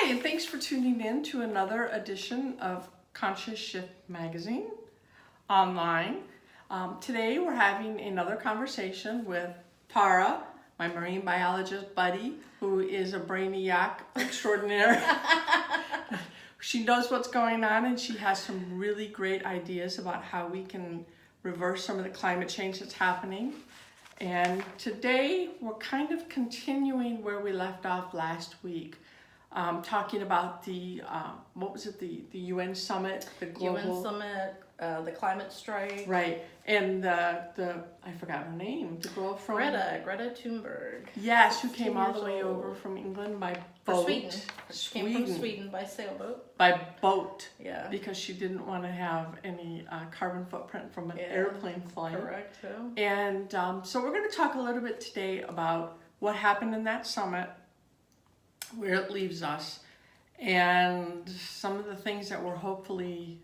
Hi, and thanks for tuning in to another edition of Conscious Shift Magazine online. Today we're having another conversation with Tara, my marine biologist buddy, who is a brainiac extraordinaire. She knows what's going on and she has some really great ideas about how we can reverse some of the climate change that's happening. And today we're kind of continuing where we left off last week. Talking about the the UN summit, the global UN summit, the climate strike, right, and the I forgot her name, the girl from Greta Thunberg. Yes, who came all the way over from England by boat. Sweden. She came from Sweden by sailboat. By boat. Yeah. Because she didn't want to have any carbon footprint from an airplane flying. Correct. And so we're going to talk a little bit today about what happened in that summit, where it leaves us, and some of the things that we're hopefully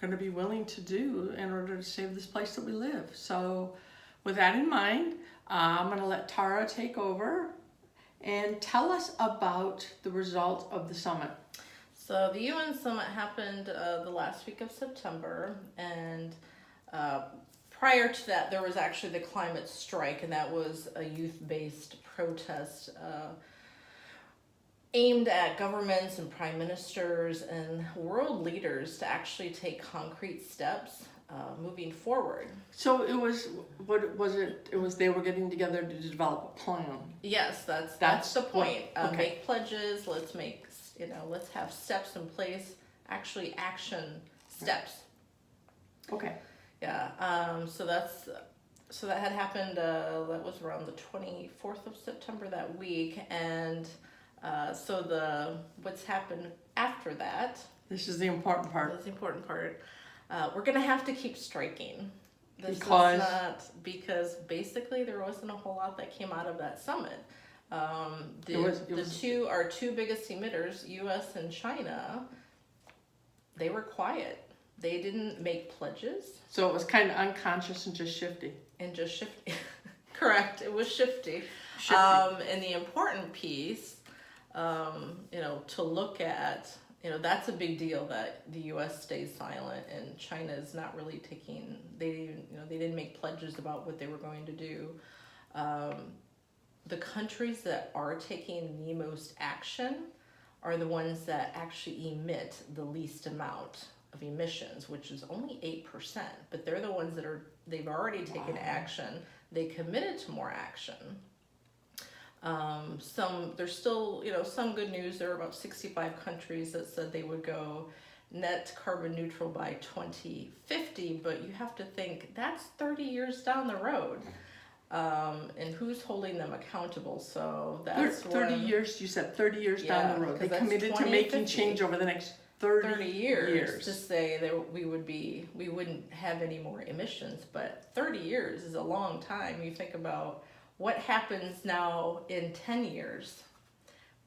going to be willing to do in order to save this place that we live. So with that in mind, I'm going to let Tara take over and tell us about the result of the summit. So the UN summit happened the last week of September, and prior to that there was actually the climate strike, and that was a youth-based protest aimed at governments and prime ministers and world leaders to actually take concrete steps moving forward. So it was, what was it? It was they were getting together to develop a plan. Yes, that's the point. Okay. Make pledges. Let's have steps in place. Actually, action steps. Okay. Yeah. So that had happened. That was around the 24th of September that week, and. What's happened after that? This is the important part. That's the important part. We're gonna have to keep striking. Because basically there wasn't a whole lot that came out of that summit. Our two biggest emitters, U.S. and China, they were quiet. They didn't make pledges. So it was kind of unconscious and just shifty. Correct. It was shifty. And the important piece. To look at, that's a big deal that the U.S. stays silent and China is not really they didn't make pledges about what they were going to do. The countries that are taking the most action are the ones that actually emit the least amount of emissions, which is only 8%, but they're the ones they've already taken action. They committed to more action. There's still, some good news. There are about 65 countries that said they would go net carbon neutral by 2050, but you have to think that's 30 years down the road. And who's holding them accountable? So that's 30 years, you said 30 years down the road. They committed to making change over the next 30 years. To say that we wouldn't have any more emissions, but 30 years is a long time. You think about what happens now in 10 years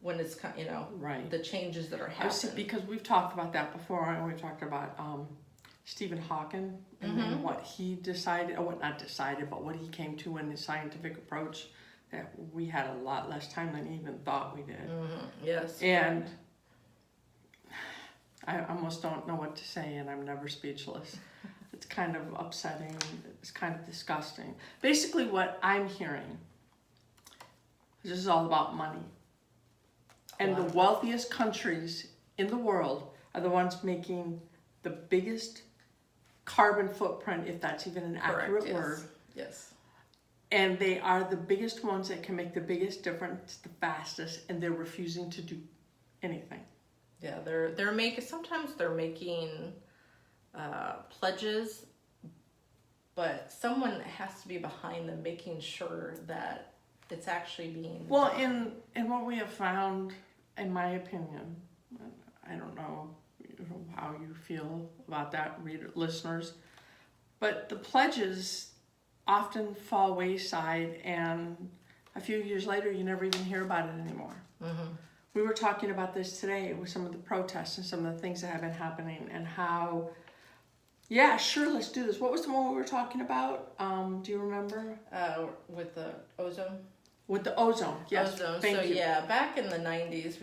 when it's, the changes that are happening. Because we've talked about that before, and we talked about Stephen Hawking and then what he decided, or what not decided, but what he came to in his scientific approach, that we had a lot less time than he even thought we did. Mm-hmm. Yes. And I almost don't know what to say, and I'm never speechless. It's kind of upsetting. It's kind of disgusting. Basically, what I'm hearing, this is all about money. And the wealthiest countries in the world are the ones making the biggest carbon footprint, if that's even an accurate word. Yes. And they are the biggest ones that can make the biggest difference the fastest, and they're refusing to do anything. Yeah, sometimes they're making pledges, but someone has to be behind them making sure that it's actually being done. In what we have found, in my opinion, I don't know how you feel about that, listeners, but the pledges often fall wayside, and a few years later you never even hear about it anymore. Mm-hmm. We were talking about this today with some of the protests and some of the things that have been happening, and how, yeah, sure, let's do this. What was the one we were talking about? Do you remember? With the ozone? With the ozone, yes. Ozone. Thank So you. yeah, back in the 90s,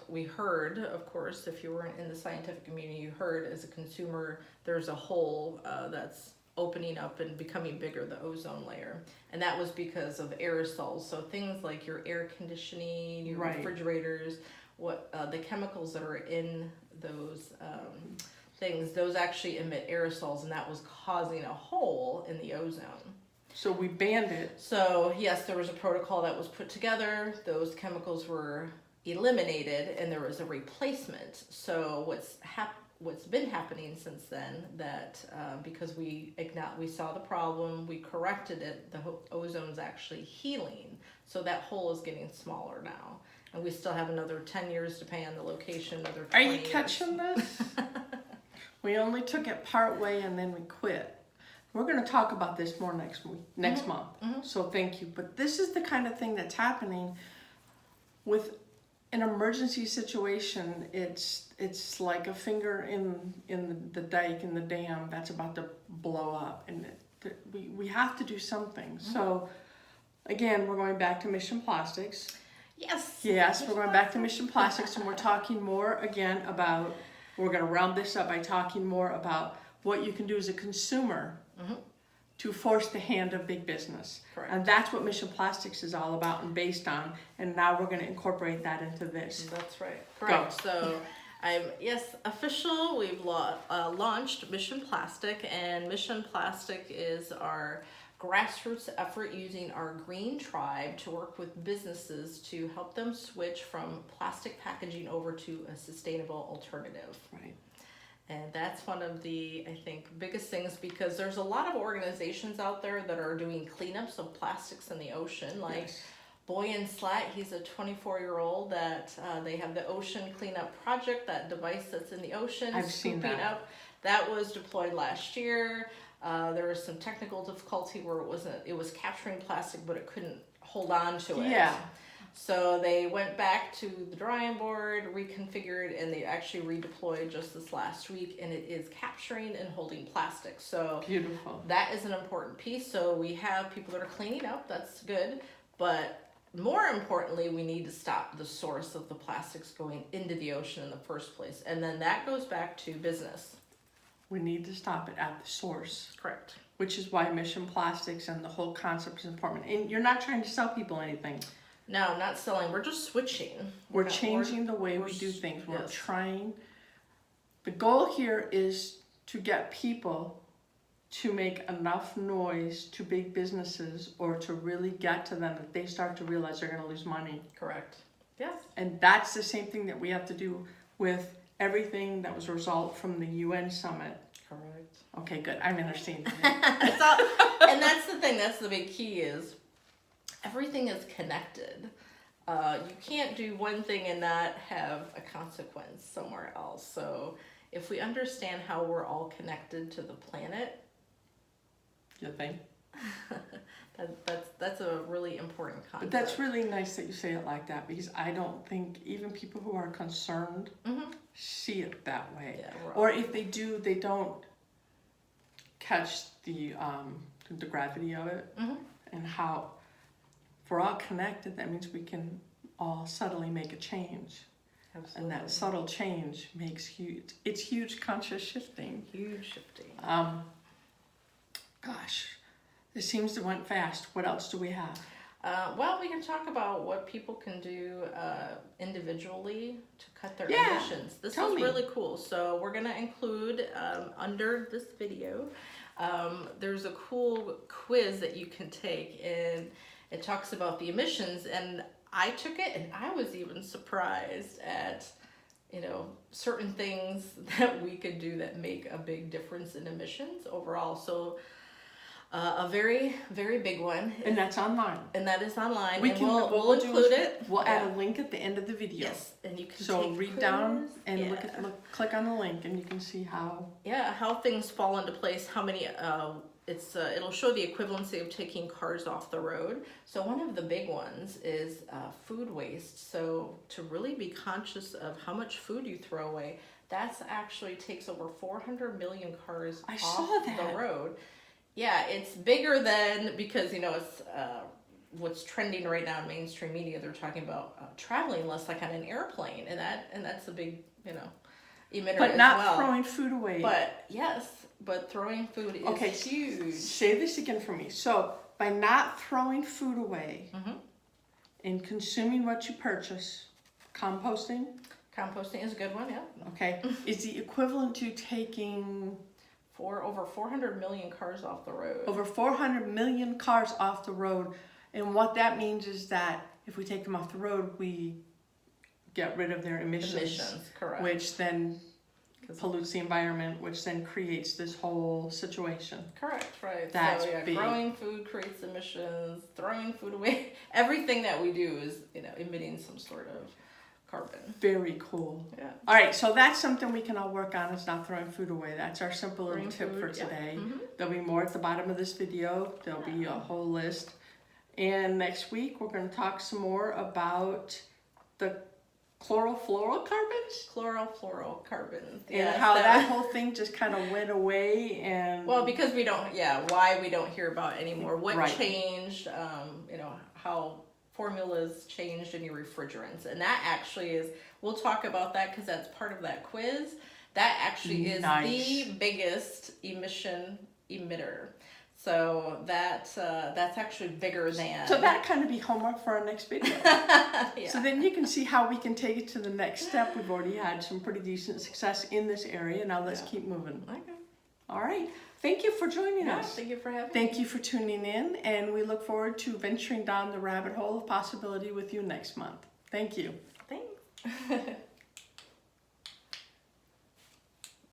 we heard, of course, if you weren't in the scientific community, you heard as a consumer, there's a hole that's opening up and becoming bigger, the ozone layer. And that was because of aerosols. So things like your air conditioning, your Right. refrigerators, the chemicals that are in those things, those actually emit aerosols, and that was causing a hole in the ozone. So we banned it. So yes, there was a protocol that was put together. Those chemicals were eliminated, and there was a replacement. So what's been happening since then, that because we saw the problem, we corrected it. The ozone's actually healing, so that hole is getting smaller now. And we still have another 10 years, depending on the location. Another 20 Are you years. catching this? We only took it part way and then we quit. We're going to talk about this more next month. So thank you. But this is the kind of thing that's happening with an emergency situation. It's like a finger in the dike, in the dam that's about to blow up, and we have to do something. So again, we're going back to Mission Plastics. Yes, we're going back to Mission Plastics, and we're talking more again about, we're going to round this up by talking more about what you can do as a consumer to force the hand of big business. Correct. And that's what Mission Plastics is all about and based on, and now we're going to incorporate that into this. That's right. Correct. So official. We've launched Mission Plastic, and Mission Plastic is our grassroots effort using our Green Tribe to work with businesses to help them switch from plastic packaging over to a sustainable alternative. Right. And that's one of the, I think, biggest things, because there's a lot of organizations out there that are doing cleanups of plastics in the ocean, like Yes. Boy and Slat. He's a 24-year-old that they have the Ocean Cleanup Project, that device that's in the ocean. I've seen that. Up. That was deployed last year. There was some technical difficulty where it was capturing plastic, but it couldn't hold on to it. Yeah. So they went back to the drawing board, reconfigured, and they actually redeployed just this last week, and it is capturing and holding plastic. So Beautiful. that is an important piece. So we have people that are cleaning up, that's good, but more importantly, we need to stop the source of the plastics going into the ocean in the first place. And then that goes back to business. We need to stop it at the source. Correct. Which is why Mission Plastics and the whole concept is important. And you're not trying to sell people anything. No, not selling. We're just switching. We're changing the way we do things. We're yes. trying. The goal here is to get people to make enough noise to big businesses, or to really get to them that they start to realize they're going to lose money. Correct. Yes. And that's the same thing that we have to do with everything that was a result from the UN summit. Correct. Okay, good. I'm understanding. And that's the thing. That's the big key is everything is connected. You can't do one thing and not have a consequence somewhere else. So if we understand how we're all connected to the planet, You think? that's a really important concept. But that's really nice that you say it like that, because I don't think even people who are concerned see it that way. Yeah, or if they do, they don't catch the gravity of it and how, if we're all connected, that means we can all subtly make a change. Absolutely. And that subtle change makes huge conscious shifting. Huge shifting. Gosh, this seems to went fast. What else do we have? Well, we can talk about what people can do individually to cut their emissions. This is really cool. So we're going to include under this video, there's a cool quiz that you can take, and it talks about the emissions. And I took it, and I was even surprised at, certain things that we could do that make a big difference in emissions overall. So a very, very big one. And that's online. And that is online. We'll include it. We'll add a link at the end of the video. Yes, and you can read down and click on the link, and you can see how. Yeah, how things fall into place. How many? It'll show the equivalency of taking cars off the road. So one of the big ones is food waste. So to really be conscious of how much food you throw away, that's actually takes over 400 million cars off the road. Yeah, it's bigger than, because it's what's trending right now in mainstream media, they're talking about traveling less, like on an airplane, and that's a big, emitter But as not well. throwing food away. But yes, but throwing food is huge. Say this again for me. So by not throwing food away Mm-hmm. and consuming what you purchase, composting, Composting is a good one, yeah. okay, is the equivalent to taking For over 400 million cars off the road. over 400 million cars off the road. And what that means is that if we take them off the road, we get rid of their emissions, Correct. which then pollutes the environment, which then creates this whole situation. Correct, right. That's so big. Growing food creates emissions, throwing food away. Everything that we do is, emitting some sort of carbon. Very cool. Yeah. All right, so that's something we can all work on, is not throwing food away. That's our simple little Growing tip food, for yeah. today. Mhm. There'll be more at the bottom of this video. There'll be a whole list. And next week, we're going to talk some more about the chlorofluorocarbons. Chlorofluorocarbons. And Yes, how that whole thing just kind of went away. And well, because we don't, why we don't hear about it anymore. What Right. changed, how formulas changed in your refrigerants. And that actually is, we'll talk about that because that's part of that quiz. That actually is Nice. the biggest emission emitter. So that's actually bigger than. so that kind of be homework for our next video. Yeah. So then you can see how we can take it to the next step. We've already had some pretty decent success in this area. Now let's keep moving. Okay. All right. Thank you for joining Yeah, us. thank you for having me. Thank you for tuning in, and we look forward to venturing down the rabbit hole of possibility with you next month. Thank you. Thanks.